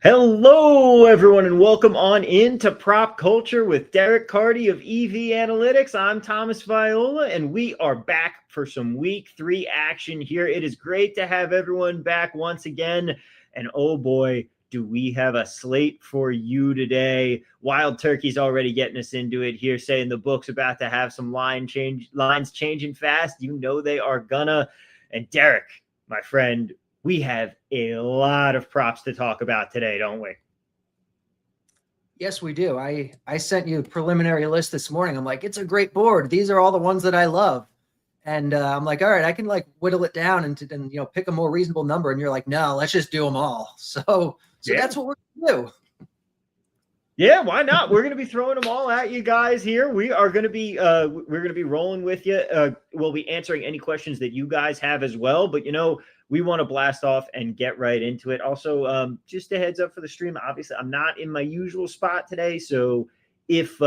Hello, everyone, and welcome on into Prop Culture with Derek Carty of EV Analytics. I'm Thomas Viola, and we are back for some Week 3 action here. It is great to have everyone back once again, and oh boy, do we have a slate for you today. Wild Turkey's already getting us into it here, saying the book's about to have some lines changing fast. You know they are gonna. And Derek, my friend, we have a lot of props to talk about today, don't we? Yes, we do. I sent you a preliminary list this morning. I'm like, it's a great board. These are all the ones that I love. And I'm like, all right, I can whittle it down and pick a more reasonable number. And you're like, no, let's just do them all. So yeah. That's what we're going to do. Yeah, why not? We're going to be throwing them all at you guys here. We are going to be rolling with you. We'll be answering any questions that you guys have as well. But we want to blast off and get right into it. Also, just a heads up for the stream. Obviously, I'm not in my usual spot today, so if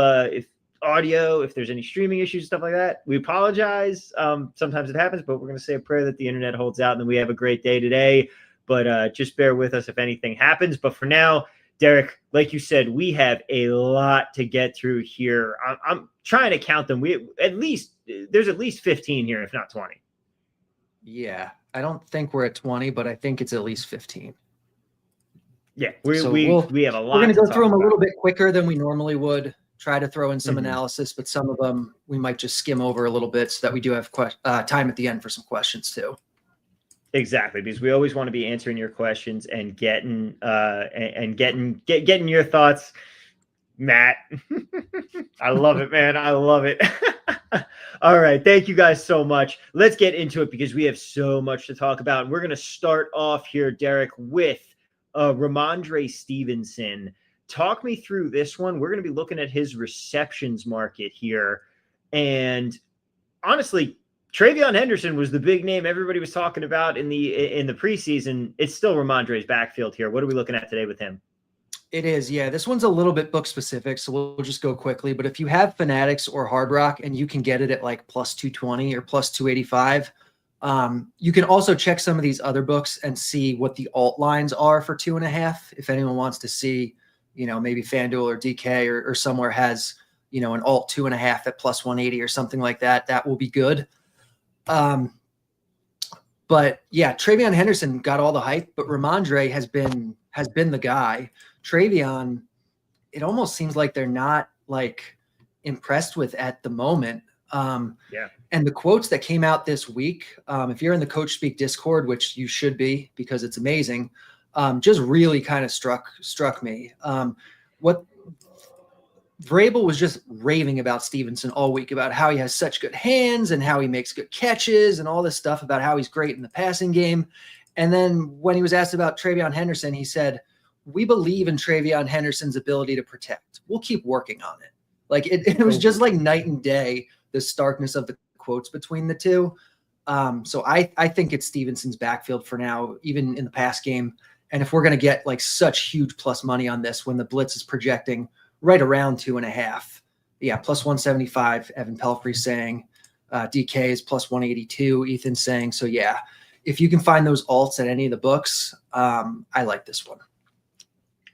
audio, if there's any streaming issues, stuff like that, we apologize. Sometimes it happens, but we're going to say a prayer that the internet holds out and that we have a great day today. But just bear with us if anything happens. But for now, Derek, like you said, we have a lot to get through here. I'm trying to count them. There's at least 15 here, if not 20. Yeah, I don't think we're at 20, but I think it's at least 15. Yeah, we have a lot. We're going to go through them a little bit quicker than we normally would. Try to throw in some analysis, but some of them we might just skim over a little bit so that we do have time at the end for some questions too. Exactly, because we always want to be answering your questions and getting your thoughts, Matt. I love it, man. I love it. All right. Thank you guys so much. Let's get into it because we have so much to talk about. We're going to start off here, Derek, with Rhamondre Stevenson. Talk me through this one. We're going to be looking at his receptions market here. And honestly, Travion Henderson was the big name everybody was talking about in the preseason. It's still Rhamondre's backfield here. What are we looking at today with him? It is, yeah. This one's a little bit book specific, so we'll just go quickly. But if you have Fanatics or Hard Rock and you can get it at like plus 220 or plus 285, you can also check some of these other books and see what the alt lines are for 2.5. If anyone wants to see, maybe FanDuel or DK or somewhere has, an alt 2.5 at plus 180 or something like that, that will be good. But yeah, Travion Henderson got all the hype, but Rhamondre has been the guy. Travion, it almost seems like they're not impressed with at the moment. Yeah. And the quotes that came out this week, if you're in the Coach Speak Discord, which you should be because it's amazing, just really kind of struck me. What Vrabel was just raving about Stevenson all week about how he has such good hands and how he makes good catches and all this stuff about how he's great in the passing game. And then when he was asked about Travion Henderson, he said, "We believe in Travion Henderson's ability to protect. We'll keep working on it." It was just like night and day, the starkness of the quotes between the two. So I think it's Stevenson's backfield for now, even in the pass game. And if we're going to get such huge plus money on this when the blitz is projecting right around 2.5, yeah, plus 175, Evan Pelfrey saying, DK is plus 182, Ethan saying. So yeah, if you can find those alts at any of the books, I like this one.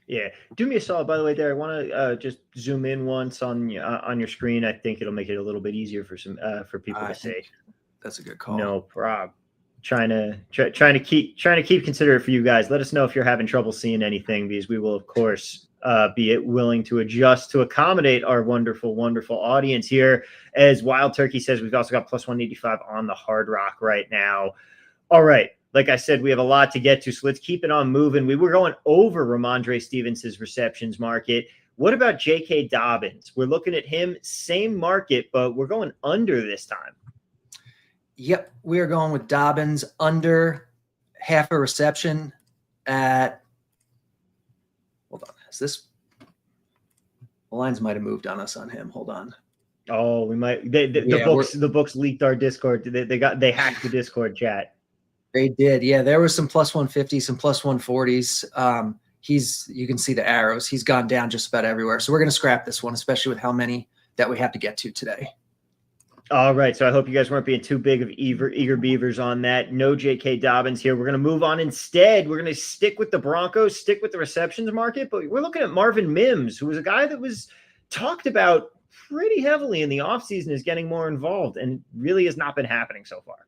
Yeah. Do me a solid, by the way, there. I want to just zoom in once on your screen. I think it'll make it a little bit easier for people to see. That's a good call. No problem. Trying to keep considerate for you guys. Let us know if you're having trouble seeing anything, because we will, of course, be willing to adjust to accommodate our wonderful, wonderful audience here. As Wild Turkey says, we've also got plus 185 on the Hard Rock right now. All right. Like I said, we have a lot to get to, so let's keep it on moving. We were going over Rhamondre Stevenson's receptions market. What about J.K. Dobbins? We're looking at him, same market, but we're going under this time. Yep, we are going with Dobbins under half a reception at – hold on. The lines might have moved on us on him. Hold on. Oh, we might – the books leaked our Discord. They hacked the Discord chat. They did. Yeah, there was some plus 150s, some plus 140s. You can see the arrows. He's gone down just about everywhere. So we're going to scrap this one, especially with how many that we have to get to today. All right, so I hope you guys weren't being too big of eager beavers on that. No J.K. Dobbins here. We're going to move on instead. We're going to stick with the Broncos, stick with the receptions market, but we're looking at Marvin Mims, who was a guy that was talked about pretty heavily in the offseason as getting more involved, and really has not been happening so far.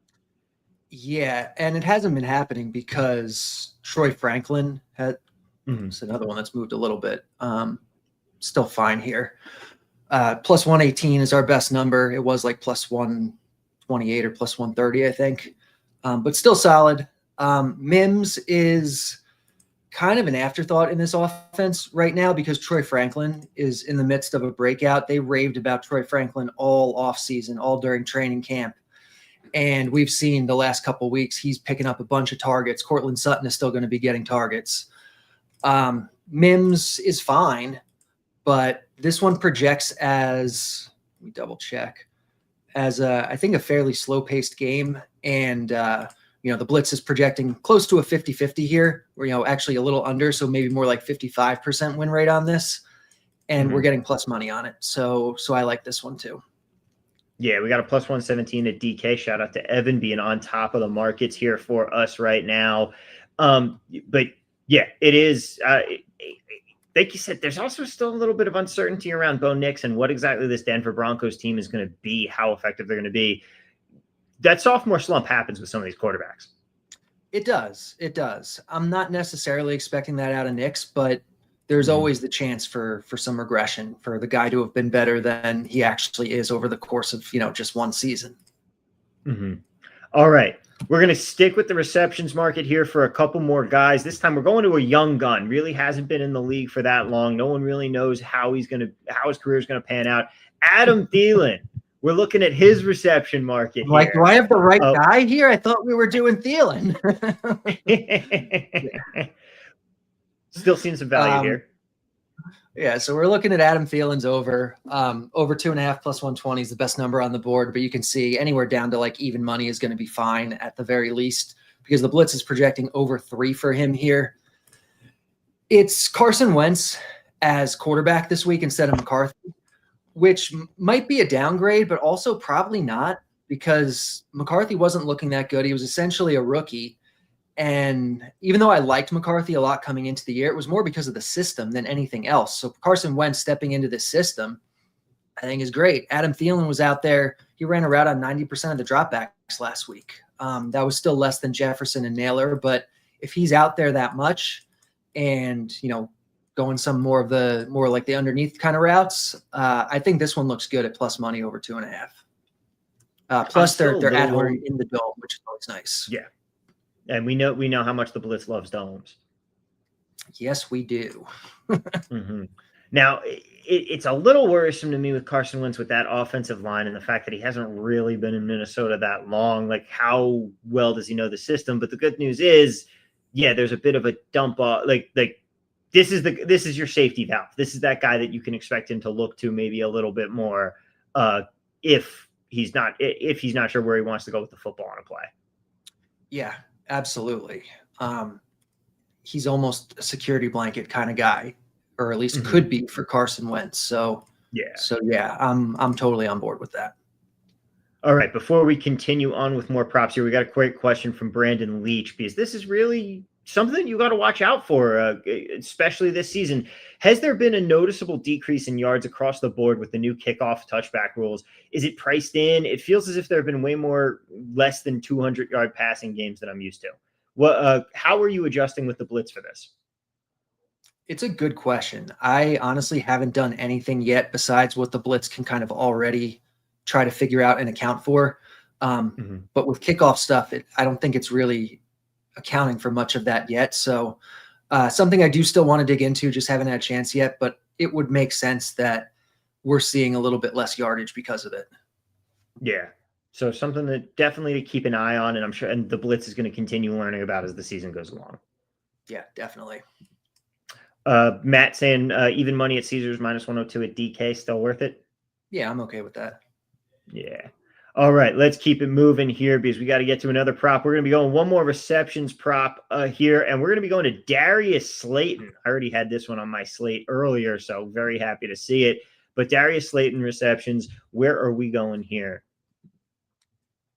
Yeah, and it hasn't been happening because Troy Franklin had it's another one that's moved a little bit. Still fine here. Plus 118 is our best number. It was like plus 128 or plus 130, I think. But still solid. Mims is kind of an afterthought in this offense right now because Troy Franklin is in the midst of a breakout. They raved about Troy Franklin all offseason, all during training camp. And we've seen the last couple of weeks, he's picking up a bunch of targets. Cortland Sutton is still going to be getting targets. Mims is fine, but this one projects as, let me double check, as I think a fairly slow-paced game. And, the blitz is projecting close to a 50-50 here, or, actually a little under, so maybe more like 55% win rate on this. And we're getting plus money on it. So I like this one too. Yeah, we got a plus 117 at DK. Shout out to Evan being on top of the markets here for us right now. But yeah, it is. Like you said, there's also still a little bit of uncertainty around Bo Nix and what exactly this Denver Broncos team is going to be, how effective they're going to be. That sophomore slump happens with some of these quarterbacks. It does. It does. I'm not necessarily expecting that out of Nix, but there's always the chance for some regression, for the guy to have been better than he actually is over the course of, just one season. All right. We're going to stick with the receptions market here for a couple more guys. This time we're going to a young gun. Really hasn't been in the league for that long. No one really knows how his career is going to pan out. Adam Thielen. We're looking at his reception market here. Like, do I have the right guy here? I thought we were doing Thielen. Still seeing some value here. Yeah, so we're looking at Adam Thielen's over 2.5 plus 120 is the best number on the board, but you can see anywhere down to like even money is going to be fine at the very least because the blitz is projecting over 3 for him here. It's Carson Wentz as quarterback this week instead of McCarthy, which might be a downgrade, but also probably not because McCarthy wasn't looking that good. He was essentially a rookie. And even though I liked McCarthy a lot coming into the year, it was more because of the system than anything else. So Carson Wentz stepping into this system, I think is great. Adam Thielen was out there. He ran a route on 90% of the dropbacks last week. That was still less than Jefferson and Naylor. But if he's out there that much and, going some more like the underneath kind of routes, I think this one looks good at plus money over 2.5. Plus they're at home in the dome, which is always nice. Yeah. And we know how much the blitz loves domes. Yes, we do. Now, it's a little worrisome to me with Carson Wentz with that offensive line and the fact that he hasn't really been in Minnesota that long. Like, how well does he know the system? But the good news is, yeah, there's a bit of a dump off. Like this is your safety valve. This is that guy that you can expect him to look to maybe a little bit more if he's not sure where he wants to go with the football on a play. Yeah. Absolutely. He's almost a security blanket kind of guy, or at least could be for Carson Wentz. So yeah, I'm totally on board with that. All right. Before we continue on with more props here, we got a quick question from Brandon Leach, because this is really something you got to watch out for, especially this season. Has there been a noticeable decrease in yards across the board with the new kickoff touchback rules? Is it priced in? It feels as if there have been way more less than 200-yard passing games than I'm used to. How are you adjusting with the blitz for this? It's a good question. I honestly haven't done anything yet besides what the blitz can kind of already try to figure out and account for. But with kickoff stuff, I don't think it's really accounting for much of that yet. So something I do still want to dig into, just haven't had a chance yet, but it would make sense that we're seeing a little bit less yardage because of it. Yeah. So something that definitely to keep an eye on, and I'm sure, and the blitz is going to continue learning about as the season goes along. Yeah, definitely. Matt saying even money at Caesars minus 102 at DK, still worth it? Yeah, I'm okay with that. Yeah. All right, let's keep it moving here because we got to get to another prop. We're going to be going one more receptions prop here, and we're going to be going to Darius Slayton. I already had this one on my slate earlier, so very happy to see it. But Darius Slayton receptions, where are we going here?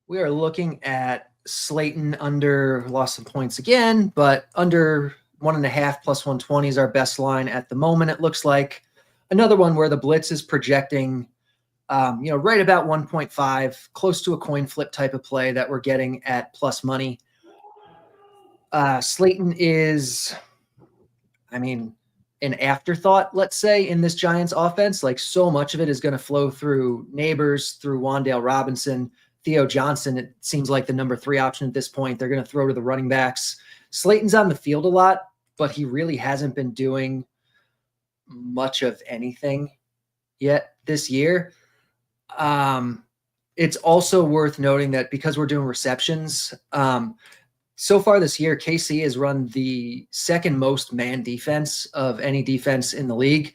We are looking at Slayton under, lost some points again, but under 1.5 plus 120 is our best line at the moment. It looks like another one where the blitz is projecting, right about 1.5, close to a coin flip type of play that we're getting at plus money. Slayton is, an afterthought, let's say, in this Giants offense. Like, so much of it is going to flow through Neighbors, through Wan'Dale Robinson, Theo Johnson. It seems like the number 3 option at this point. They're going to throw to the running backs. Slayton's on the field a lot, but he really hasn't been doing much of anything yet this year. It's also worth noting that because we're doing receptions, so far this year, KC has run the second most man defense of any defense in the league.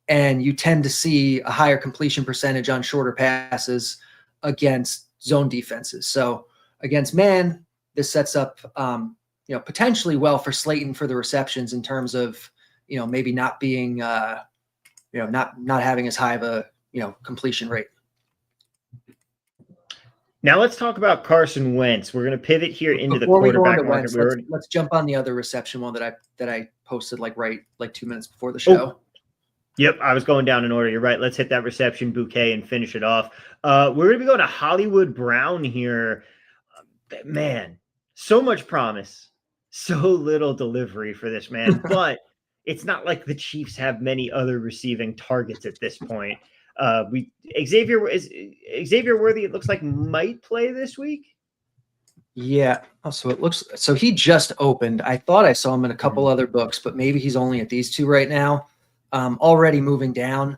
And you tend to see a higher completion percentage on shorter passes against zone defenses. So against man, this sets up, potentially well for Slayton for the receptions in terms of, maybe not being, not having as high of a, completion rate. Now let's talk about Carson Wentz. We're going to pivot here into Before the quarterback Wentz, market. Let's jump on the other reception one that I posted like 2 minutes before the show. Yep, I was going down in order. You're right. Let's hit that reception bouquet and finish it off. We're going to be going to Hollywood Brown here. Man, so much promise, so little delivery for this man. But it's not like the Chiefs have many other receiving targets at this point. Xavier Worthy, it looks like, might play this week. Yeah. Oh, so he just opened. I thought I saw him in a couple other books, but maybe he's only at these 2 right now. Already moving down,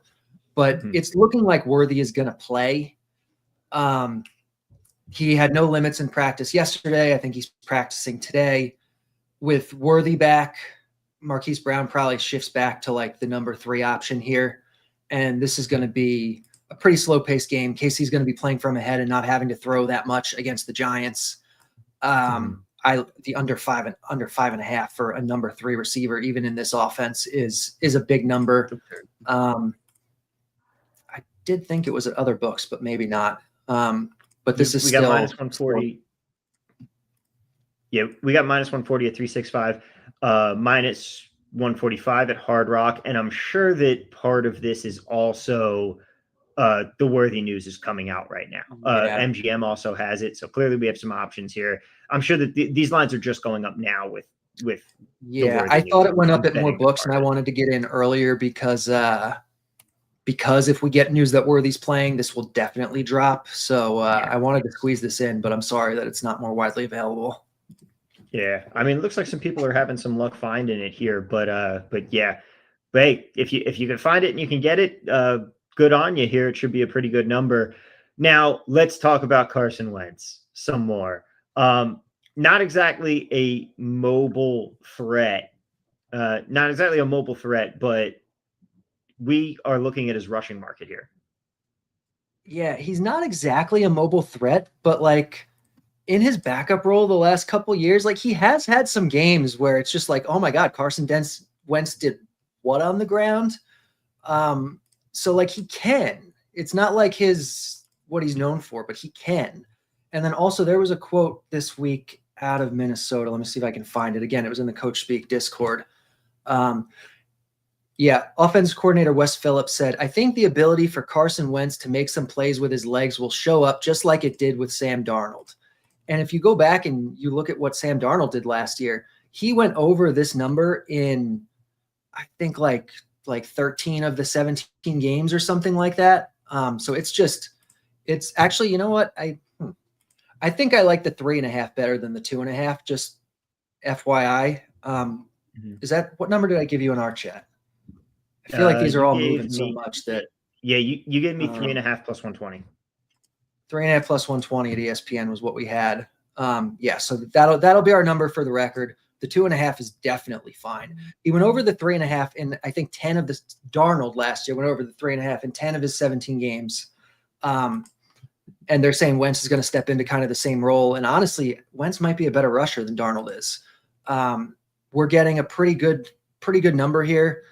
but it's looking like Worthy is going to play. He had no limits in practice yesterday. I think he's practicing today. With Worthy back, Marquise Brown probably shifts back to like the number 3 option here. And this is going to be a pretty slow-paced game. KC's going to be playing from ahead and not having to throw that much against the Giants. The under 5.5 for a number 3 receiver, even in this offense, is a big number. I did think it was at other books, but maybe not. But this is we still got minus 140. Yeah, we got minus 140 at 365, minus 145 at Hard Rock, and I'm sure that part of this is also the Worthy news is coming out right now. MGM also has it, so clearly we have some options here. I'm sure that these lines are just going up now with. Yeah, I thought it went up at more books, and I wanted to get in earlier because if we get news that Worthy's playing, this will definitely drop. So I wanted to squeeze this in, but I'm sorry that it's not more widely available. Yeah, it looks like some people are having some luck finding it here, but yeah, but hey, if you can find it and you can get it, good on you here. It should be a pretty good number. Now let's talk about Carson Wentz some more. Not exactly a mobile threat, but we are looking at his rushing market here. Yeah, he's not exactly a mobile threat, but like in his backup role the last couple years, like he has had some games where it's just like, oh my God, Carson Wentz did what on the ground? So like he can. It's not like what he's known for, but he can. And then also there was a quote this week out of Minnesota. Let me see if I can find it again. It was in the Coach Speak Discord. Offense coordinator Wes Phillips said, I think the ability for Carson Wentz to make some plays with his legs will show up just like it did with Sam Darnold. And if you go back and you look at what Sam Darnold did last year, he went over this number in, I think, like 13 of the 17 games or something like that. So it's actually, you know what? I think I like the 3.5 better than the 2.5, just FYI. Is that, what number did I give you in our chat? I feel like these are all moving so much that. Yeah, you gave me 3.5 plus 120. 3.5 plus 120 at ESPN was what we had. So that'll be our number for the record. The 2.5 is definitely fine. He went over the 3.5 in, I think, 10 of the Darnold last year went over the 3.5 in 10 of his 17 games. And they're saying Wentz is going to step into kind of the same role. And honestly, Wentz might be a better rusher than Darnold is. We're getting a pretty good number here.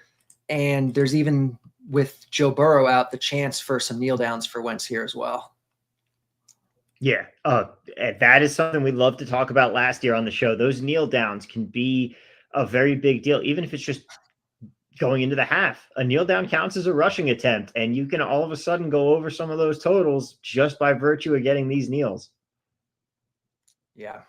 And there's even, with Joe Burrow out, the chance for some kneel downs for Wentz here as well. Yeah, that is something we love to talk about last year on the show. Those kneel downs can be a very big deal, even if it's just going into the half. A kneel down counts as a rushing attempt, and you can all of a sudden go over some of those totals just by virtue of getting these kneels. Yeah,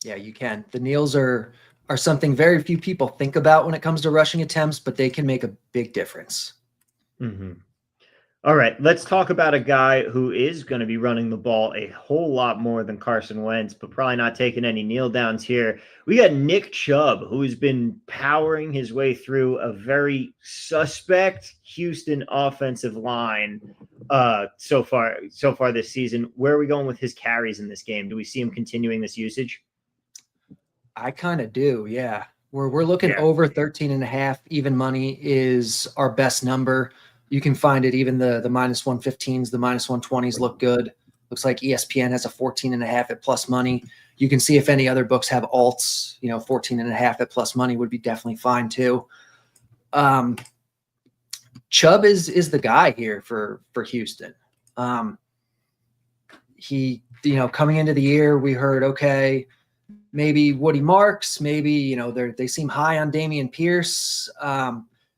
you can. The kneels are something very few people think about when it comes to rushing attempts, but they can make a big difference. Mm-hmm. All right, let's talk about a guy who is going to be running the ball a whole lot more than Carson Wentz, but probably not taking any kneel downs here. We got Nick Chubb, who's been powering his way through a very suspect Houston offensive line so far this season. Where are we going with his carries in this game? Do we see him continuing this usage? I kind of do, yeah. We're looking over 13.5. Even money is our best number. You can find it. Even the minus 115s, the minus 120s look good. Looks like ESPN has a 14.5 at plus money. You can see if any other books have alts, 14.5 at plus money would be definitely fine too. Chubb is the guy here for Houston. He, coming into the year, we heard, okay, maybe Woody Marks, maybe, they seem high on Dameon Pierce.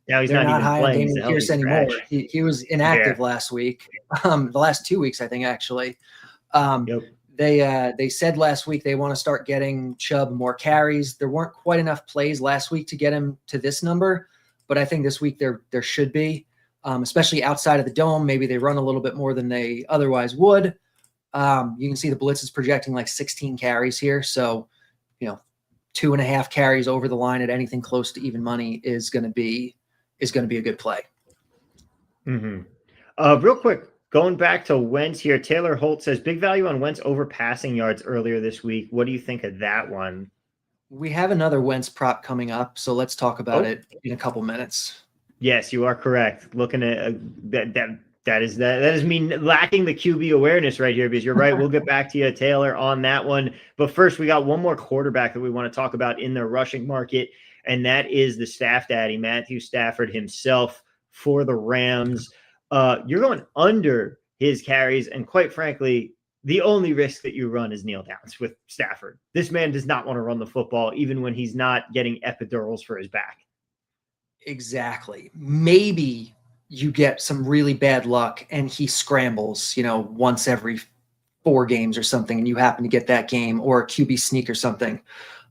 Now he's not even high playing. on Dameon Pierce anymore. He was inactive last week. The last 2 weeks, I think, actually. They said last week they want to start getting Chubb more carries. There weren't quite enough plays last week to get him to this number, but I think this week there should be, especially outside of the dome. Maybe they run a little bit more than they otherwise would. You can see the blitz is projecting like 16 carries here. So, 2.5 carries over the line at anything close to even money is going to be a good play. Mm-hmm. Real quick, going back to Wentz here, Taylor Holt says big value on Wentz over passing yards earlier this week. What do you think of that one? We have another Wentz prop coming up, so let's talk about it in a couple minutes. Yes, you are correct. Looking at that is me lacking the QB awareness right here, because you're right. We'll get back to you, Taylor, on that one. But first, we got one more quarterback that we want to talk about in the rushing market, and that is the staff daddy, Matthew Stafford himself for the Rams. You're going under his carries, and quite frankly, the only risk that you run is kneel downs with Stafford. This man does not want to run the football, even when he's not getting epidurals for his back. Exactly. Maybe you get some really bad luck and he scrambles, once every 4 games or something, and you happen to get that game, or a QB sneak or something.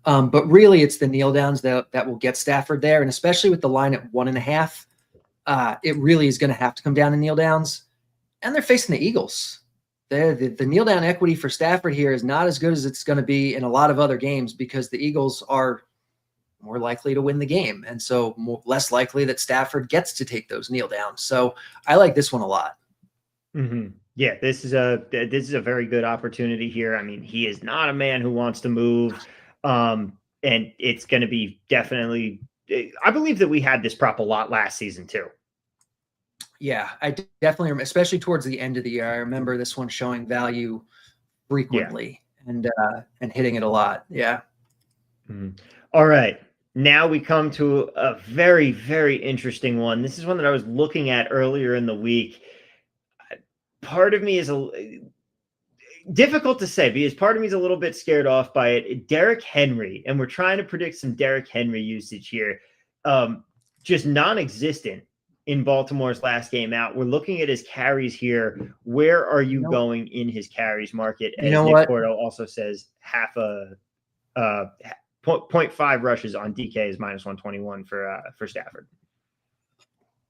But really it's the kneel downs that will get Stafford there. And especially with the line at 1.5, it really is going to have to come down to kneel downs, and they're facing the Eagles. The kneel down equity for Stafford here is not as good as it's going to be in a lot of other games, because the Eagles are more likely to win the game. And so less likely that Stafford gets to take those kneel downs. So I like this one a lot. Mm-hmm. Yeah, this is a very good opportunity here. I mean, he is not a man who wants to move. And it's going to be definitely, I believe that we had this prop a lot last season too. Yeah, I definitely, especially towards the end of the year, I remember this one showing value frequently and hitting it a lot. Yeah. Mm-hmm. All right. Now we come to a very, very interesting one. This is one that I was looking at earlier in the week. Part of me is difficult to say, because part of me is a little bit scared off by it. Derrick Henry, and we're trying to predict some Derrick Henry usage here. Just non-existent in Baltimore's last game out. We're looking at his carries here. Where are you going in his carries market? As Nick Porto also says, half a 0.5 rushes on DK is minus 121 for Stafford.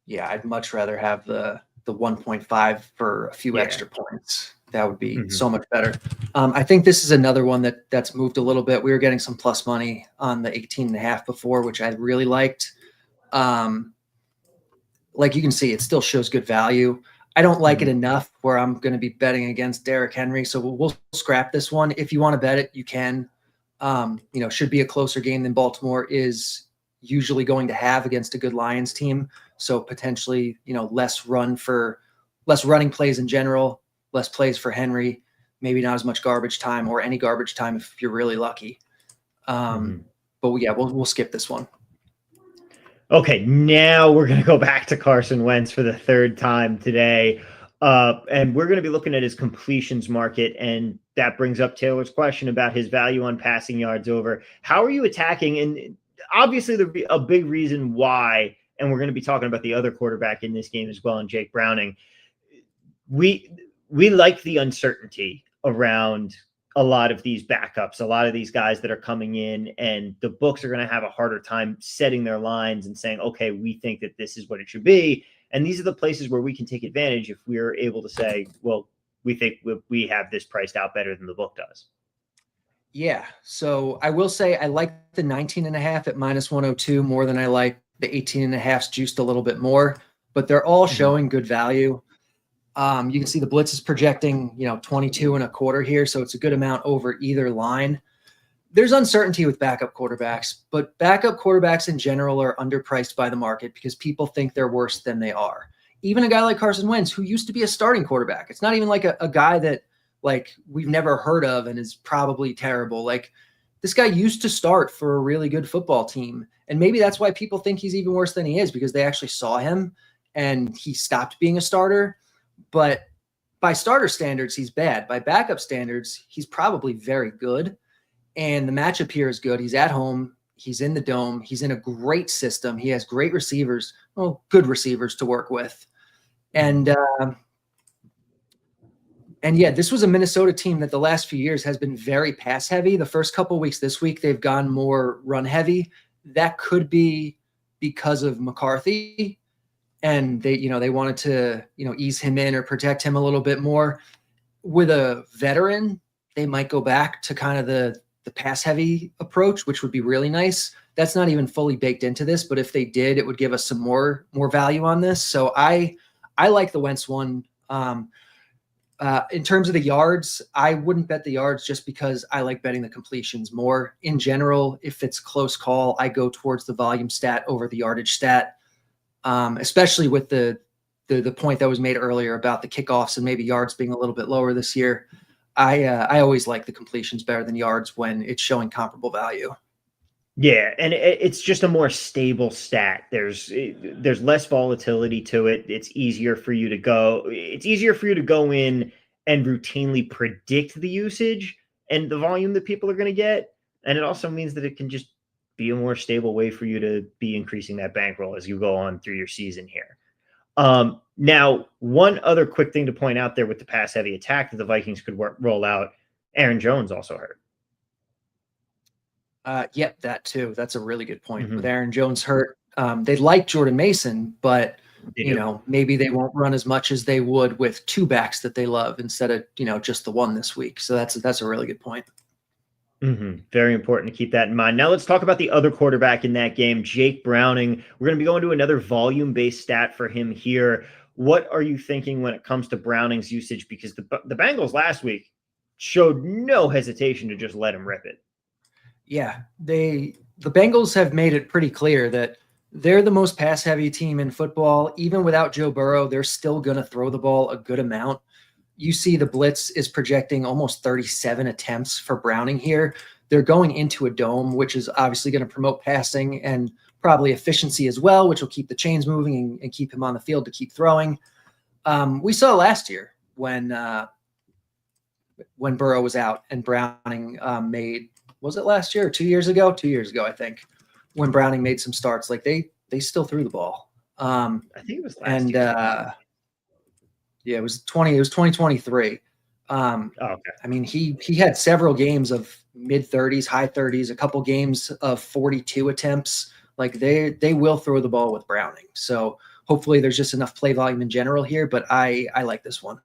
Yeah, I'd much rather have the 1.5 for a few extra points. That would be so much better. I think this is another one that's moved a little bit. We were getting some plus money on the 18.5 before, which I really liked. Like you can see, it still shows good value. I don't like it enough where I'm going to be betting against Derrick Henry. So we'll scrap this one. If you want to bet it, you can. Should be a closer game than Baltimore is usually going to have against a good Lions team. So potentially, less running plays in general, less plays for Henry, maybe not as much garbage time, or any garbage time if you're really lucky. But yeah, we'll skip this one. Okay, now we're going to go back to Carson Wentz for the third time today. And we're going to be looking at his completions market. And that brings up Taylor's question about his value on passing yards over. How are you attacking? And obviously a big reason why, and we're going to be talking about the other quarterback in this game as well, and Jake Browning. We like the uncertainty around a lot of these backups, a lot of these guys that are coming in, and the books are going to have a harder time setting their lines and saying, okay, we think that this is what it should be. And these are the places where we can take advantage if we're able to say, well, we think we have this priced out better than the book does. Yeah. So I will say I like the 19.5 at -102 more than I like the 18.5 juiced a little bit more, but they're all showing good value. You can see the blitz is projecting, 22.25 here. So it's a good amount over either line. There's uncertainty with backup quarterbacks, but backup quarterbacks in general are underpriced by the market because people think they're worse than they are. Even a guy like Carson Wentz, who used to be a starting quarterback. It's not even like a guy that like we've never heard of and is probably terrible. Like this guy used to start for a really good football team. And maybe that's why people think he's even worse than he is, because they actually saw him and he stopped being a starter. But by starter standards, he's bad. By backup standards, he's probably very good. And the matchup here is good. He's at home. He's in the dome. He's in a great system. He has great receivers, good receivers to work with. And yeah, this was a Minnesota team that the last few years has been very pass heavy. The first couple of weeks this week, they've gone more run heavy. That could be because of McCarthy. And they wanted to, ease him in or protect him a little bit more. With a veteran, they might go back to kind of the pass heavy approach, which would be really nice. That's not even fully baked into this, but if they did, it would give us some more value on this. So I like the Wentz one. In terms of the yards, I wouldn't bet the yards just because I like betting the completions more. In general, if it's close call, I go towards the volume stat over the yardage stat. Especially with the point that was made earlier about the kickoffs and maybe yards being a little bit lower this year. I always like the completions better than yards when it's showing comparable value. Yeah, and it's just a more stable stat. There's less volatility to it. It's easier for you to go in and routinely predict the usage and the volume that people are going to get. And it also means that it can just be a more stable way for you to be increasing that bankroll as you go on through your season here. Now, one other quick thing to point out there with the pass heavy attack that the Vikings could roll out, Aaron Jones also hurt. Yep, that too. That's a really good point. With Aaron Jones hurt, they like Jordan Mason, but maybe they won't run as much as they would with two backs that they love instead of just the one this week. So that's a really good point. Very important to keep that in mind. Now let's talk about the other quarterback in that game, Jake Browning. We're going to be going to another volume-based stat for him here. What are you thinking when it comes to Browning's usage? Because the Bengals last week showed no hesitation to just let him rip it. Yeah, the Bengals have made it pretty clear that they're the most pass-heavy team in football. Even without Joe Burrow, they're still going to throw the ball a good amount. You see the blitz is projecting almost 37 attempts for Browning here. They're going into a dome, which is obviously going to promote passing and probably efficiency as well, which will keep the chains moving and keep him on the field to keep throwing. We saw last year when Burrow was out and Browning was it last year or 2 years ago? 2 years ago, I think, when Browning made some starts. Like they still threw the ball. I think it was last year. Yeah, it was 2023. Okay. I mean, he had several games of mid-30s, high 30s, a couple games of 42 attempts. Like they will throw the ball with Browning. So hopefully there's just enough play volume in general here, but I like this one.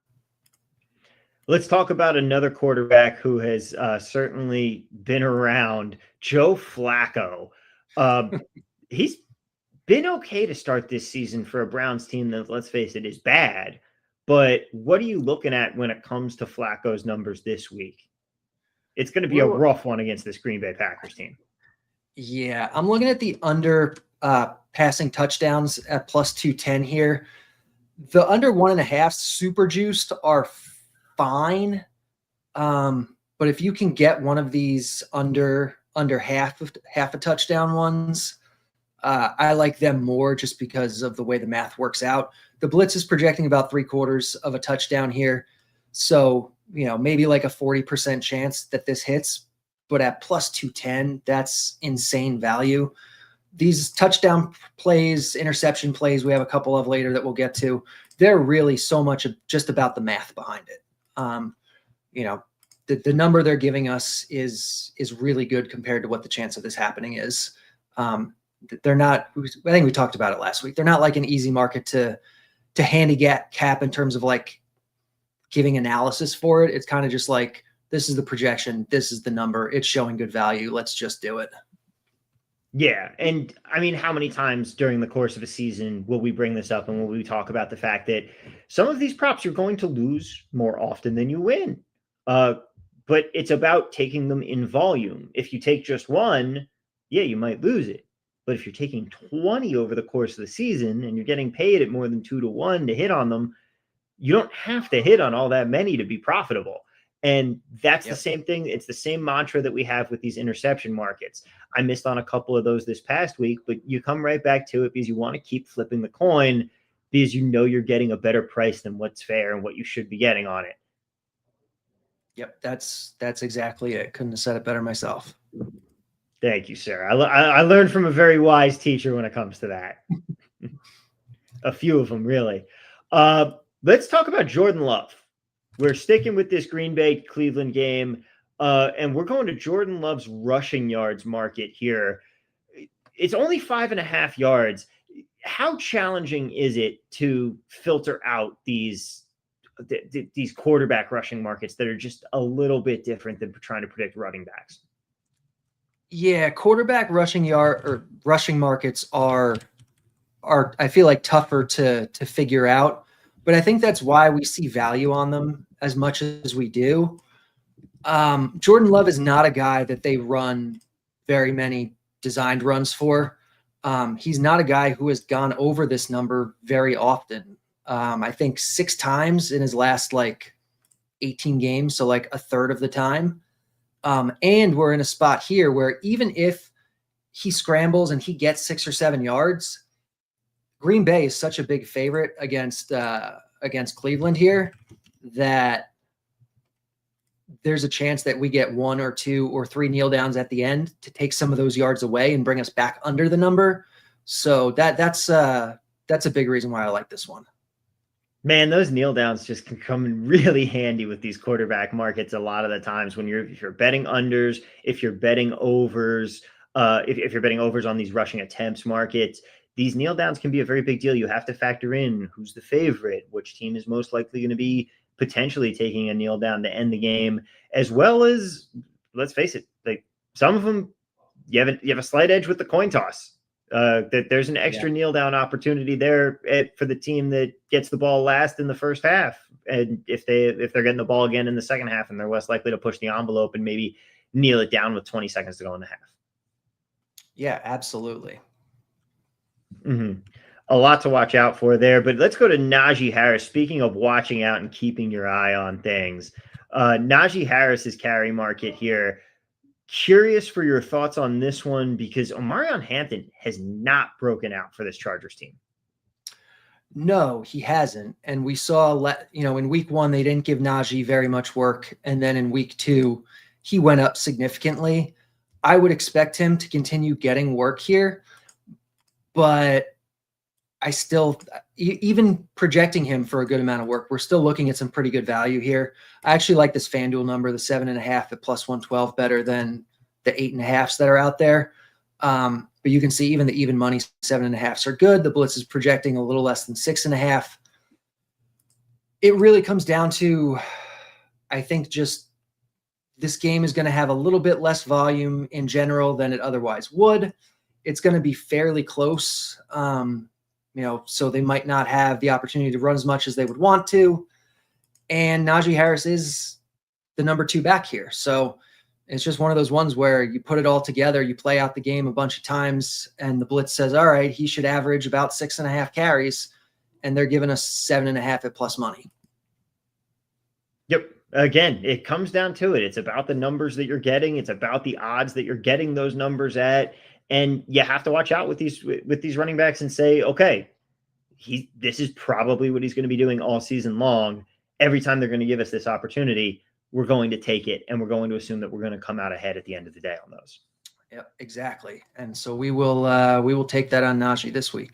Let's talk about another quarterback who has certainly been around, Joe Flacco. He's been okay to start this season for a Browns team that, let's face it, is bad. But what are you looking at when it comes to Flacco's numbers this week? It's going to be a rough one against this Green Bay Packers team. Yeah, I'm looking at the under passing touchdowns at plus 210 here. The under 1.5 super juiced are fine. But if you can get one of these under half a touchdown ones, I like them more just because of the way the math works out. The blitz is projecting about 3/4 of a touchdown here. So, maybe like a 40% chance that this hits, but at plus 210, that's insane value. These touchdown plays, interception plays, we have a couple of later that we'll get to. They're really so much just about the math behind it. The number they're giving us is really good compared to what the chance of this happening is. They're not, I think we talked about it last week. They're not like an easy market to handicap in terms of like giving analysis for it. It's kind of just like, this is the projection. This is the number. It's showing good value. Let's just do it. Yeah. And I mean, how many times during the course of a season will we bring this up and will we talk about the fact that some of these props you're going to lose more often than you win? But it's about taking them in volume. If you take just one, yeah, you might lose it. But if you're taking 20 over the course of the season and you're getting paid at more than 2-to-1 to hit on them, you don't have to hit on all that many to be profitable. And that's the same thing. It's the same mantra that we have with these interception markets. I missed on a couple of those this past week, but you come right back to it because you want to keep flipping the coin because you're getting a better price than what's fair and what you should be getting on it. Yep, that's exactly it. Couldn't have said it better myself. Thank you, sir. I learned from a very wise teacher when it comes to that. A few of them, really. Let's talk about Jordan Love. We're sticking with this Green Bay Cleveland game, and we're going to Jordan Love's rushing yards market here. It's only 5.5 yards. How challenging is it to filter out these quarterback rushing markets that are just a little bit different than trying to predict running backs? Yeah, quarterback rushing markets are I feel like tougher to figure out, but I think that's why we see value on them as much as we do. Jordan Love is not a guy that they run very many designed runs for. He's not a guy who has gone over this number very often. I think 6 times in his last 18 games, so like a third of the time. And we're in a spot here where even if he scrambles and he gets 6 or 7 yards, Green Bay is such a big favorite against Cleveland here that there's a chance that we get 1 or 2 or 3 kneel downs at the end to take some of those yards away and bring us back under the number. So that's a big reason why I like this one. Man, those kneel downs just can come in really handy with these quarterback markets a lot of the times when if you're betting unders, if you're betting overs, if you're betting overs on these rushing attempts markets, these kneel downs can be a very big deal. You have to factor in who's the favorite, which team is most likely going to be potentially taking a kneel down to end the game, as well as, let's face it, like some of them, you have a slight edge with the coin toss. That there's an extra kneel down opportunity there for the team that gets the ball last in the first half. And if they're getting the ball again in the second half, and they're less likely to push the envelope and maybe kneel it down with 20 seconds to go in the half. Yeah, absolutely. Mm-hmm. A lot to watch out for there, but let's go to Najee Harris. Speaking of watching out and keeping your eye on things, Najee Harris's carry market here. Curious for your thoughts on this one because Omarion Hampton has not broken out for this Chargers team. No, he hasn't. And we saw, in week 1, they didn't give Najee very much work. And then in week 2, he went up significantly. I would expect him to continue getting work here, but I still, even projecting him for a good amount of work, we're still looking at some pretty good value here. I actually like this FanDuel number, the 7.5 at plus 112, better than the 8.5s that are out there. But you can see even the even money 7.5s are good. The blitz is projecting a little less than 6.5. It really comes down to, I think, just this game is going to have a little bit less volume in general than it otherwise would. It's going to be fairly close. So they might not have the opportunity to run as much as they would want to. And Najee Harris is the number 2 back here. So it's just one of those ones where you put it all together, you play out the game a bunch of times, and the blitz says, all right, he should average about 6.5 carries, and they're giving us 7.5 at plus money. Yep. Again, it comes down to it. It's about the numbers that you're getting. It's about the odds that you're getting those numbers at. And you have to watch out with these running backs and say, okay, this is probably what he's going to be doing all season long. Every time they're going to give us this opportunity, we're going to take it, and we're going to assume that we're going to come out ahead at the end of the day on those. Yep, exactly. And so we will take that on Najee this week.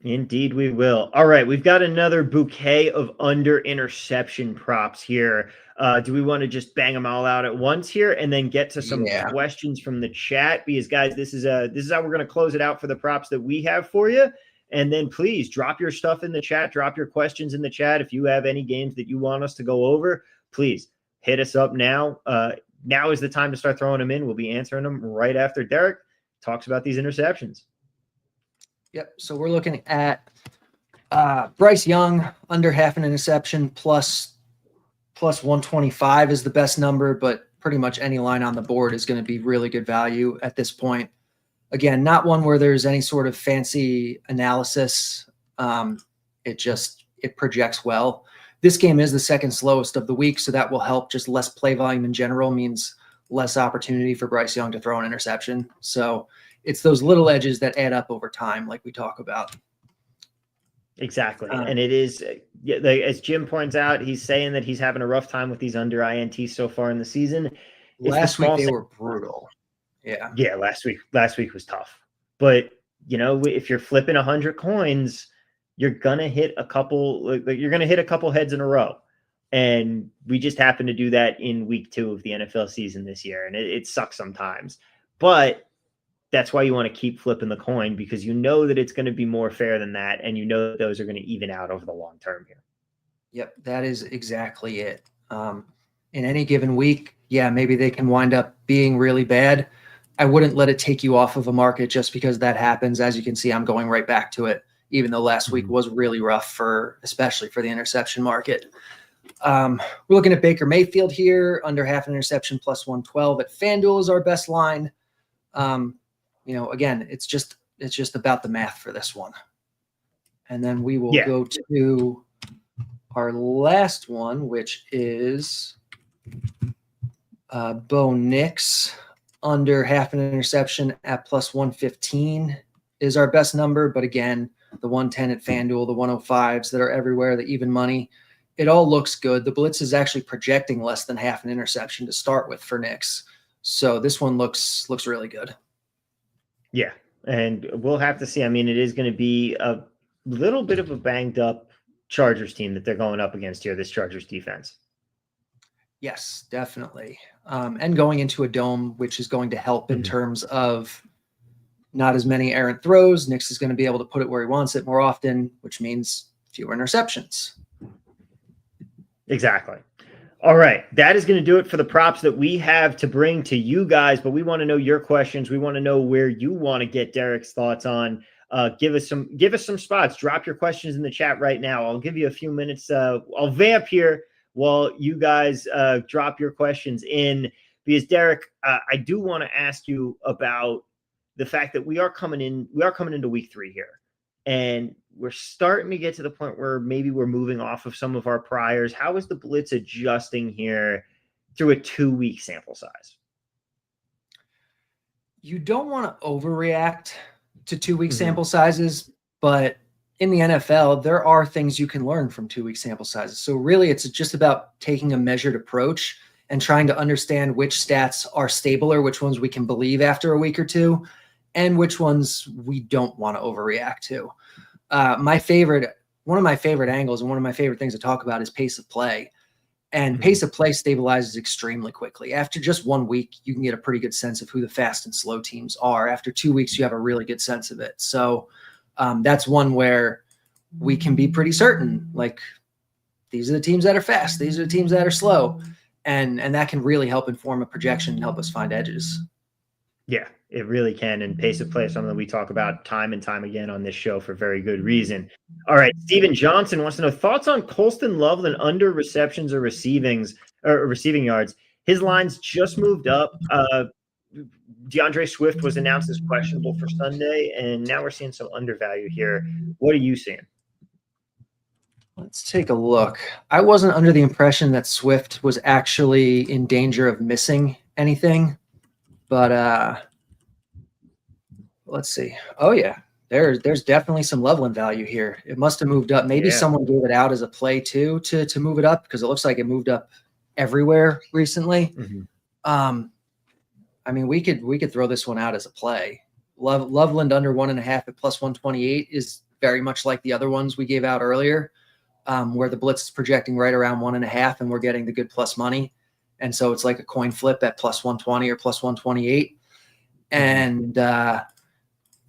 Indeed, we will. All right, we've got another bouquet of under interception props here. Do we want to just bang them all out at once here and then get to some questions from the chat? Because guys, this is how we're going to close it out for the props that we have for you. And then please drop your stuff in the chat, drop your questions in the chat. If you have any games that you want us to go over, please hit us up now. Now is the time to start throwing them in. We'll be answering them right after Derek talks about these interceptions. Yep. So we're looking at Bryce Young under half an interception plus 125 is the best number, but pretty much any line on the board is going to be really good value at this point. Again, not one where there's any sort of fancy analysis. It projects well. This game is the second slowest of the week, so that will help. Just less play volume in general means less opportunity for Bryce Young to throw an interception. So it's those little edges that add up over time, like we talk about. Exactly. And it is, as Jim points out, he's saying that he's having a rough time with these under INTs so far in the season. Last week they were brutal. Yeah. Yeah. Last week was tough. But, if you're flipping 100 coins, you're going to hit a couple, you're going to hit a couple heads in a row. And we just happened to do that in week 2 of the NFL season this year. And it sucks sometimes. But that's why you want to keep flipping the coin, because you know that it's going to be more fair than that. And you know that those are going to even out over the long term here. Yep, that is exactly it. In any given week, maybe they can wind up being really bad. I wouldn't let it take you off of a market just because that happens. As you can see, I'm going right back to it, even though last week was really rough especially for the interception market. We're looking at Baker Mayfield here, under half an interception plus 112 at FanDuel is our best line. Again, it's just about the math for this one. And then we will go to our last one, which is Bo Nix under half an interception at plus 115 is our best number. But again, the 110 at FanDuel, the 105s that are everywhere, the even money, it all looks good. The blitz is actually projecting less than half an interception to start with for Nix. So this one looks really good. Yeah, and we'll have to see. I mean, it is going to be a little bit of a banged up Chargers team that they're going up against here, this Chargers defense. Yes, definitely. And going into a dome, which is going to help in terms of not as many errant throws. Nix is going to be able to put it where he wants it more often, which means fewer interceptions. Exactly. All right. That is going to do it for the props that we have to bring to you guys, but we want to know your questions. We want to know where you want to get Derek's thoughts on. Give us some spots. Drop your questions in the chat right now. I'll give you a few minutes. I'll vamp here while you guys drop your questions in, because Derek, I do want to ask you about the fact that we are coming into week 3 here, and we're starting to get to the point where maybe we're moving off of some of our priors. How is the blitz adjusting here through a 2-week sample size? You don't want to overreact to 2-week sample sizes, but in the NFL, there are things you can learn from 2-week sample sizes. So really, it's just about taking a measured approach and trying to understand which stats are stable or which ones we can believe after a week or two, and which ones we don't want to overreact to. One of my favorite angles and one of my favorite things to talk about is pace of play. And pace of play stabilizes extremely quickly. After just 1 week, you can get a pretty good sense of who the fast and slow teams are. After 2 weeks, you have a really good sense of it. So that's one where we can be pretty certain, like, these are the teams that are fast, these are the teams that are slow. And that can really help inform a projection and help us find edges. Yeah, it really can. And pace of play is something that we talk about time and time again on this show for very good reason. All right. Steven Johnson wants to know thoughts on Colston Loveland under receptions or receiving yards. His lines just moved up. DeAndre Swift was announced as questionable for Sunday, and now we're seeing some undervalue here. What are you seeing? Let's take a look. I wasn't under the impression that Swift was actually in danger of missing anything, but Let's see. Oh yeah, there's definitely some Loveland value here. It must have moved up. Maybe someone gave it out as a play too to move it up, because it looks like it moved up everywhere recently. I mean, we could throw this one out as a play. Loveland under 1.5 at plus 128 is very much like the other ones we gave out earlier, where the blitz is projecting right around 1.5 and we're getting the good plus money. And so it's like a coin flip at plus 120 or plus 128. And I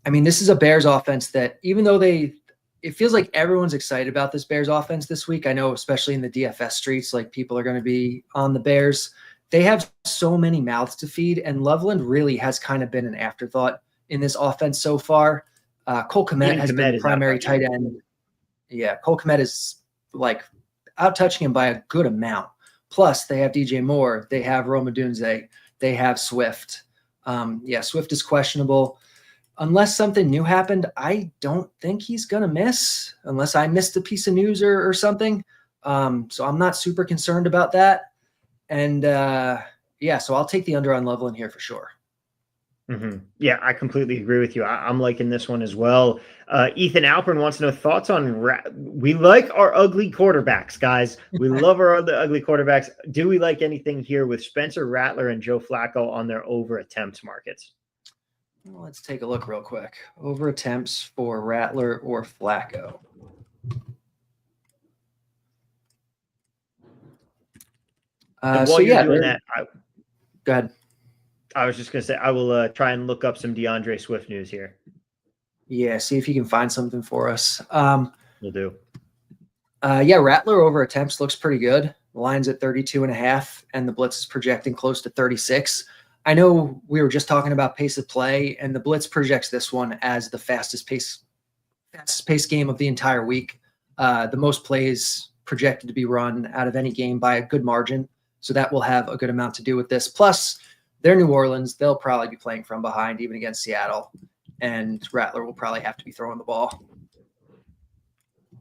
mean, this is a Bears offense that, even though it feels like everyone's excited about this Bears offense this week. I know, especially in the DFS streets, like people are going to be on the Bears. They have so many mouths to feed, and Loveland really has kind of been an afterthought in this offense so far. Cole Kmet has been the primary tight end. Yeah, Cole Kmet is like out touching him by a good amount. Plus, they have DJ Moore, they have Rhamondre, they have Swift. Swift is questionable. Unless something new happened, I don't think he's going to miss, unless I missed a piece of news or something. So I'm not super concerned about that. And so I'll take the under on Loveland here for sure. Yeah, I completely agree with you. I'm liking this one as well. Ethan Alpern wants to know thoughts on we like our ugly quarterbacks, guys. We love our ugly quarterbacks. Do we like anything here with Spencer Rattler and Joe Flacco on their over attempts markets? Well, let's take a look real quick. Over attempts for Rattler or Flacco. While you're doing that, go ahead. I was just going to say, I will try and look up some DeAndre Swift news here. Yeah, see if you can find something for us. Will do. Rattler over attempts looks pretty good. The line's at 32.5, and the blitz is projecting close to 36. I know we were just talking about pace of play, and the blitz projects this one as the fastest pace game of the entire week. The most plays projected to be run out of any game by a good margin. So that will have a good amount to do with this. Plus, they're New Orleans. They'll probably be playing from behind, even against Seattle. And Rattler will probably have to be throwing the ball.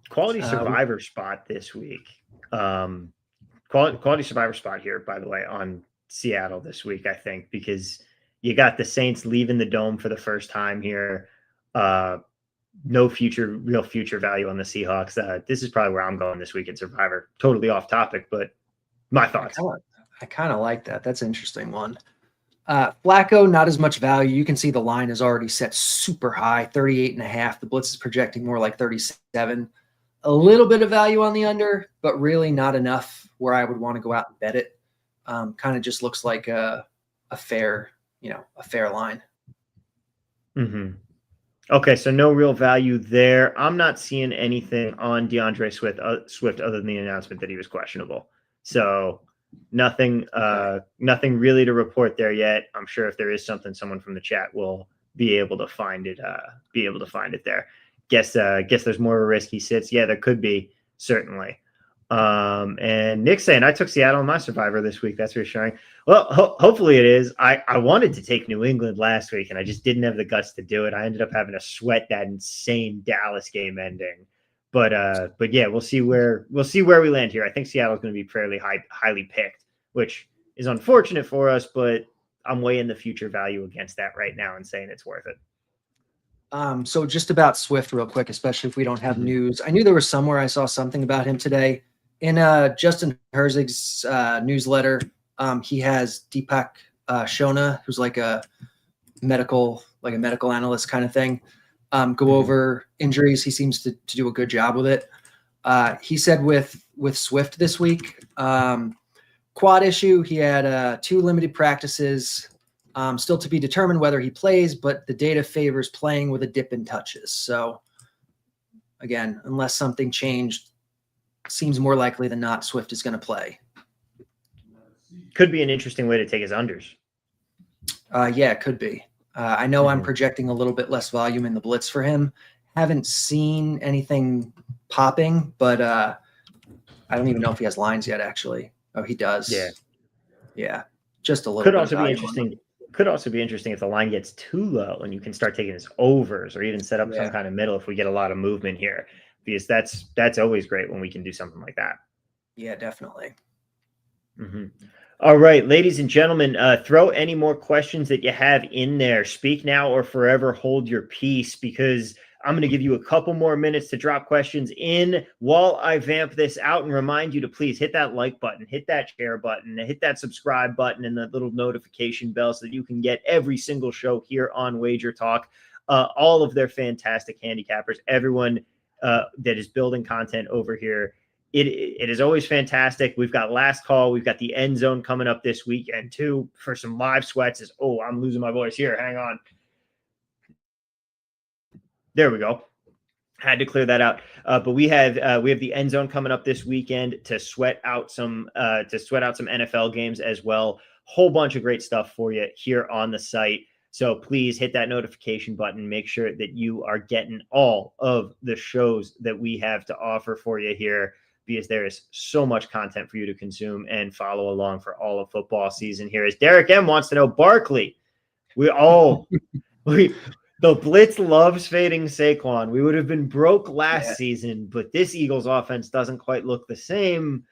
Quality survivor spot this week. Quality survivor spot here, by the way, on Seattle this week, I think, because you got the Saints leaving the dome for the first time here. No real future value on the Seahawks. This is probably where I'm going this week at Survivor. Totally off topic, but my thoughts. I kind of like that. That's an interesting one. Flacco, not as much value. You can see the line is already set super high, 38.5. The blitz is projecting more like 37. A little bit of value on the under, but really not enough where I would want to go out and bet it. Kind of just looks like a fair line. Okay, so no real value there. I'm not seeing anything on DeAndre Swift other than the announcement that he was questionable. So nothing really to report there yet. I'm sure if there is something, someone from the chat will be able to find it. There. Guess there's more of a risk he sits. Yeah, there could be, certainly. And Nick saying, I took Seattle in my survivor this week. That's reassuring. Well, hopefully it is. I wanted to take New England last week, and I just didn't have the guts to do it. I ended up having to sweat that insane Dallas game ending. But yeah, we'll see where we land here. I think Seattle's going to be fairly highly picked, which is unfortunate for us, but I'm weighing the future value against that right now and saying it's worth it. So just about Swift real quick, especially if we don't have news. I knew there was somewhere I saw something about him today. In Justin Herzig's newsletter, he has Deepak Shona, who's like a medical analyst kind of thing, go over injuries. He seems to do a good job with it. He said with Swift this week, quad issue, he had 2 limited practices, still to be determined whether he plays, but the data favors playing with a dip in touches. So again, unless something changed, seems more likely than not Swift is going to play. Could be an interesting way to take his unders. Yeah, it could be. I know I'm projecting a little bit less volume in the blitz for him. Haven't seen anything popping, but I don't even know if he has lines yet, actually. Oh, he does. Yeah. Just a little Could bit also be interesting. Could also be interesting if the line gets too low and you can start taking his overs or even set up some kind of middle if we get a lot of movement here, because that's always great when we can do something like that. Yeah, definitely. All right, ladies and gentlemen, throw any more questions that you have in there. Speak now or forever hold your peace, because I'm going to give you a couple more minutes to drop questions in while I vamp this out and remind you to please hit that like button, hit that share button, hit that subscribe button, and that little notification bell so that you can get every single show here on Wager Talk. All of their fantastic handicappers, everyone that is building content over here. It is always fantastic. We've got Last Call. We've got the End Zone coming up this weekend too for some live sweats. I'm losing my voice here. Hang on. There we go. Had to clear that out. But we have the End Zone coming up this weekend to sweat out some NFL games as well. Whole bunch of great stuff for you here on the site. So please hit that notification button. Make sure that you are getting all of the shows that we have to offer for you here, because there is so much content for you to consume and follow along for all of football season here. As Derek M wants to know, Barkley, the Blitz loves fading Saquon. We would have been broke last season, but this Eagles offense doesn't quite look the same.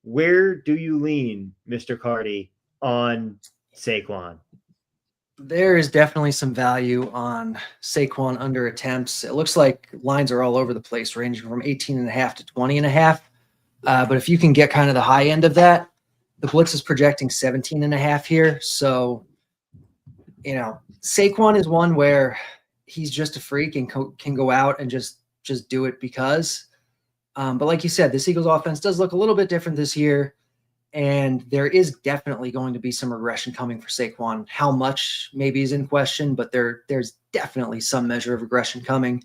Where do you lean, Mr. Carty, on Saquon? There is definitely some value on Saquon under attempts. It looks like lines are all over the place, ranging from 18.5 to 20.5. But if you can get kind of the high end of that, the Blitz is projecting 17.5 here. So, Saquon is one where he's just a freak and can go out and just do it because. But like you said, this Eagles offense does look a little bit different this year. And there is definitely going to be some regression coming for Saquon. How much maybe is in question, but there's definitely some measure of regression coming.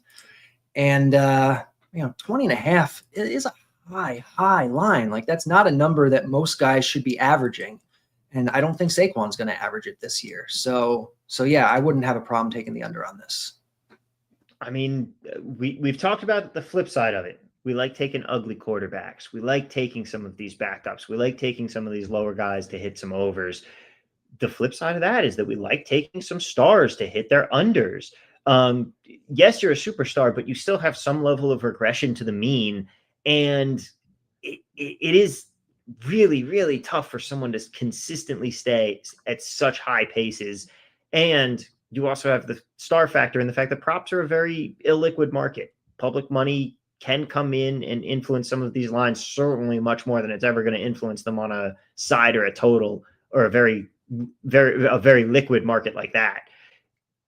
And, 20.5 is a high line. Like, that's not a number that most guys should be averaging. And I don't think Saquon's going to average it this year. So yeah, I wouldn't have a problem taking the under on this. I mean, we've talked about the flip side of it. We like taking ugly quarterbacks. We like taking some of these backups. We like taking some of these lower guys to hit some overs. The flip side of that is that we like taking some stars to hit their unders. Yes, you're a superstar, but you still have some level of regression to the mean. And it is really, really tough for someone to consistently stay at such high paces. And you also have the star factor and the fact that props are a very illiquid market. Public money can come in and influence some of these lines, certainly much more than it's ever going to influence them on a side or a total or a very liquid market like that.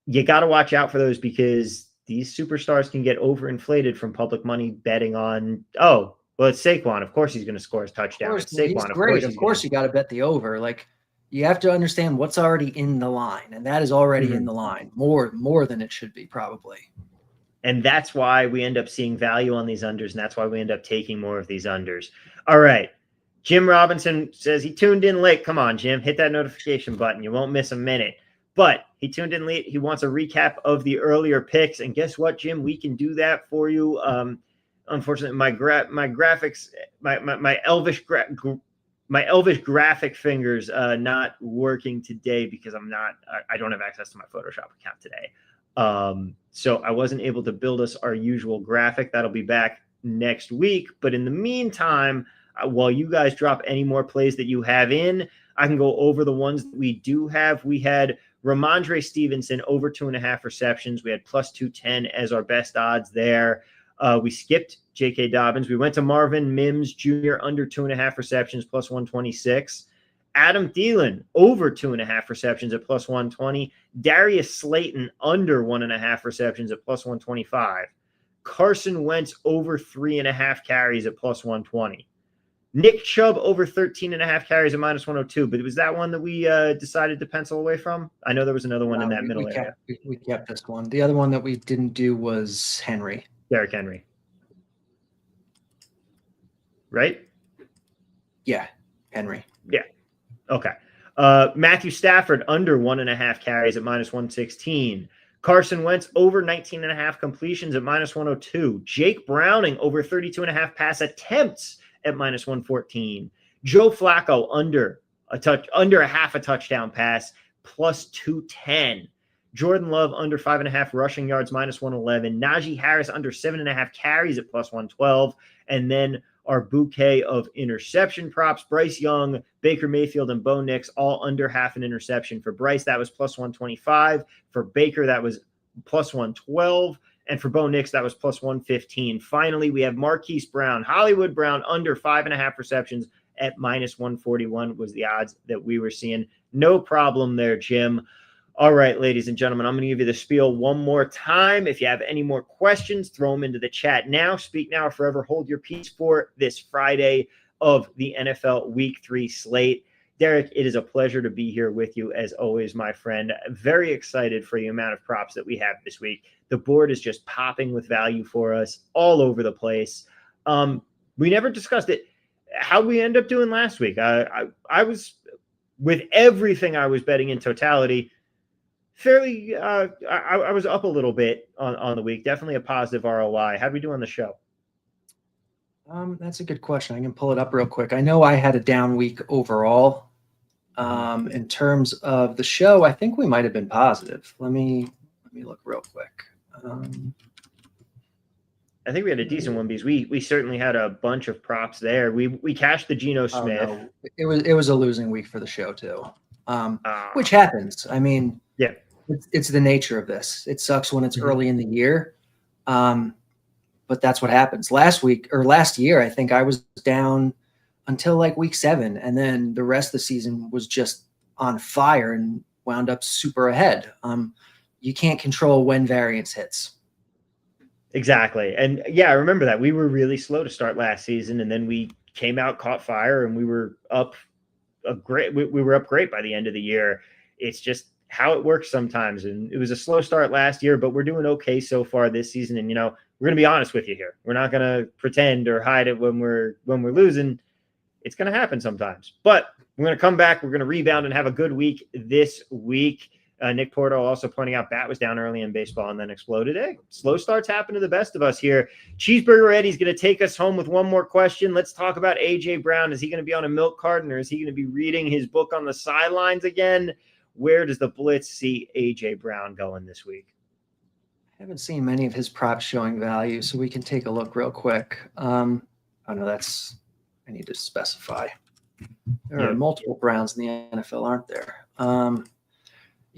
You got to watch out for those, because these superstars can get overinflated from public money betting on, it's Saquon. Of course he's going to score his touchdown. It's Saquon. He's great. Of course you got to bet the over. Like, you have to understand what's already in the line, and that is already in the line more than it should be probably. And that's why we end up seeing value on these unders, and that's why we end up taking more of these unders. All right. Jim Robinson says he tuned in late. Come on, Jim. Hit that notification button. You won't miss a minute. But he tuned in late. He wants a recap of the earlier picks. And guess what, Jim? We can do that for you. Unfortunately, my graphics, my elvish graphic fingers not working today because I don't have access to my Photoshop account today. So I wasn't able to build us our usual graphic. That'll be back next week. But in the meantime, while you guys drop any more plays that you have in, I can go over the ones that we do have. We had Rhamondre Stevenson over 2.5 receptions. We had plus 210 as our best odds there. We skipped J.K. Dobbins. We went to Marvin Mims Jr. under 2.5 receptions, plus 126. Adam Thielen over 2.5 receptions at plus 120. Darius Slayton under 1.5 receptions at plus 125. Carson Wentz over 3.5 carries at plus 120. Nick Chubb over 13.5 carries at minus 102. But it was that one that we decided to pencil away from? I know there was another one in that middle area. We kept this one. The other one that we didn't do was Henry. Derrick Henry. Right? Yeah, Henry. Yeah. Okay. Matthew Stafford under 1.5 carries at minus 116. Carson Wentz over 19.5 completions at minus 102. Jake Browning over 32.5 pass attempts at minus 114. Joe Flacco under a half a touchdown pass plus 210. Jordan Love under 5.5 rushing yards minus 111. Najee Harris under 7.5 carries at plus 112. And then our bouquet of interception props. Bryce Young, Baker Mayfield, and Bo Nix all under half an interception. For Bryce, that was plus 125. For Baker, that was plus 112. And for Bo Nix, that was plus 115. Finally, we have Marquise Brown, Hollywood Brown, under 5.5 receptions at minus 141 was the odds that we were seeing. No problem there, Jim. All right, ladies and gentlemen, I'm going to give you the spiel one more time. If you have any more questions, throw them into the chat now. Speak now or forever hold your peace for this Friday of the NFL Week 3 slate. Derek, it is a pleasure to be here with you as always, my friend. Very excited for the amount of props that we have this week. The board is just popping with value for us all over the place. We never discussed it. How we end up doing last week. I was, with everything I was betting in totality, fairly, I was up a little bit on the week. Definitely a positive ROI. How'd we do on the show? That's a good question. I can pull it up real quick. I know I had a down week overall. In terms of the show, I think we might have been positive. Let me look real quick. I think we had a decent one because we certainly had a bunch of props there. We cashed the Geno Smith. No. It was a losing week for the show too, which happens. I mean, yeah, it's the nature of this. It sucks when it's early in the year, but that's what happens. Last year, I think I was down until like week 7, and then the rest of the season was just on fire and wound up super ahead. You can't control when variance hits. Exactly. And yeah, I remember that. We were really slow to start last season, and then we came out, caught fire, and we were up great by the end of the year. It's just how it works sometimes. And it was a slow start last year, but we're doing okay so far this season. And, we're going to be honest with you here. We're not going to pretend or hide it when we're losing. It's going to happen sometimes, but we're going to come back. We're going to rebound and have a good week this week. Nick Porto also pointing out Bat was down early in baseball and then exploded. Hey, slow starts happen to the best of us here. Cheeseburger Eddie's going to take us home with one more question. Let's talk about A.J. Brown. Is he going to be on a milk carton, or is he going to be reading his book on the sidelines again? Where does the Blitz see A.J. Brown going this week? I haven't seen many of his props showing value, so we can take a look real quick. I need to specify. There are multiple Browns in the NFL, aren't there?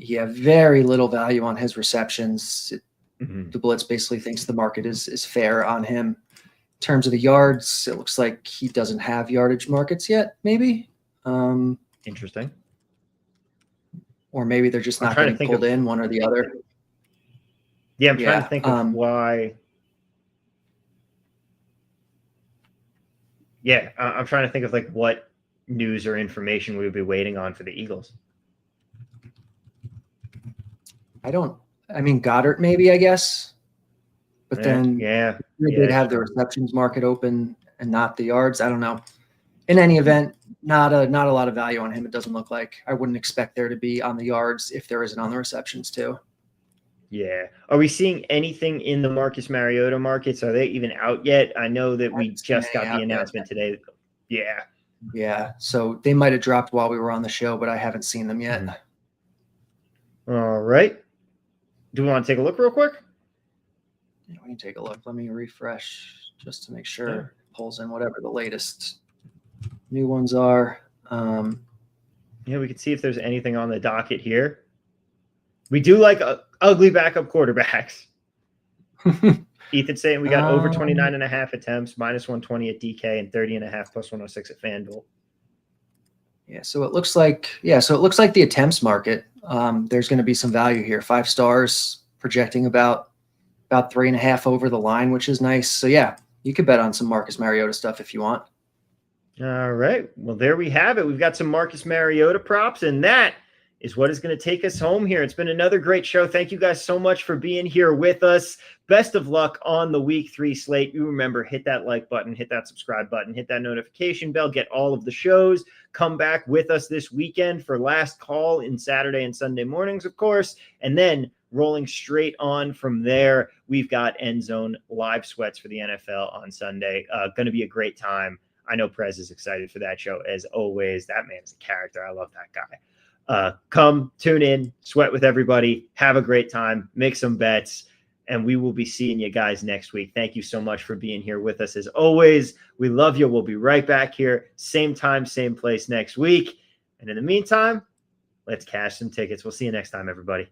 Yeah, very little value on his receptions. The Blitz basically thinks the market is fair on him. In terms of the yards, it looks like he doesn't have yardage markets yet, maybe. Interesting. Or maybe they're just not getting pulled in, one or the other. Yeah, I'm trying to think of why. Yeah, I'm trying to think of like what news or information we would be waiting on for the Eagles. Goddard maybe, I guess. But then they did have the receptions market open and not the yards. I don't know. In any event, not a lot of value on him, it doesn't look like. I wouldn't expect there to be on the yards if there isn't on the receptions too. Yeah. Are we seeing anything in the Marcus Mariota markets? Are they even out yet? I know that we just got the announcement today. Yeah. Yeah. So they might have dropped while we were on the show, but I haven't seen them yet. All right. Do we want to take a look real quick? Yeah, we can take a look. Let me refresh just to make sure it pulls in whatever the latest new ones are. We can see if there's anything on the docket here. We do like ugly backup quarterbacks. Ethan saying we got over 29.5 attempts, minus 120 at DK, and 30.5 plus 106 at FanDuel. Yeah, so it looks like the attempts market. There's going to be some value here. 5 stars, projecting about 3.5 over the line, which is nice. So yeah, you could bet on some Marcus Mariota stuff if you want. All right. Well, there we have it. We've got some Marcus Mariota props, and that is what is going to take us home here. It's been another great show. Thank you guys so much for being here with us. Best of luck on the Week 3 slate. You remember, hit that like button, hit that subscribe button, hit that notification bell, get all of the shows. Come back with us this weekend for Last Call in Saturday and Sunday mornings, of course. And then rolling straight on from there, we've got End Zone live sweats for the NFL on Sunday. Going to be a great time. I know Prez is excited for that show as always. That man's a character. I love that guy. Come, tune in, sweat with everybody, have a great time, make some bets, and we will be seeing you guys next week. Thank you so much for being here with us as always. We love you. We'll be right back here, same time, same place next week. And in the meantime, let's cash some tickets. We'll see you next time, everybody.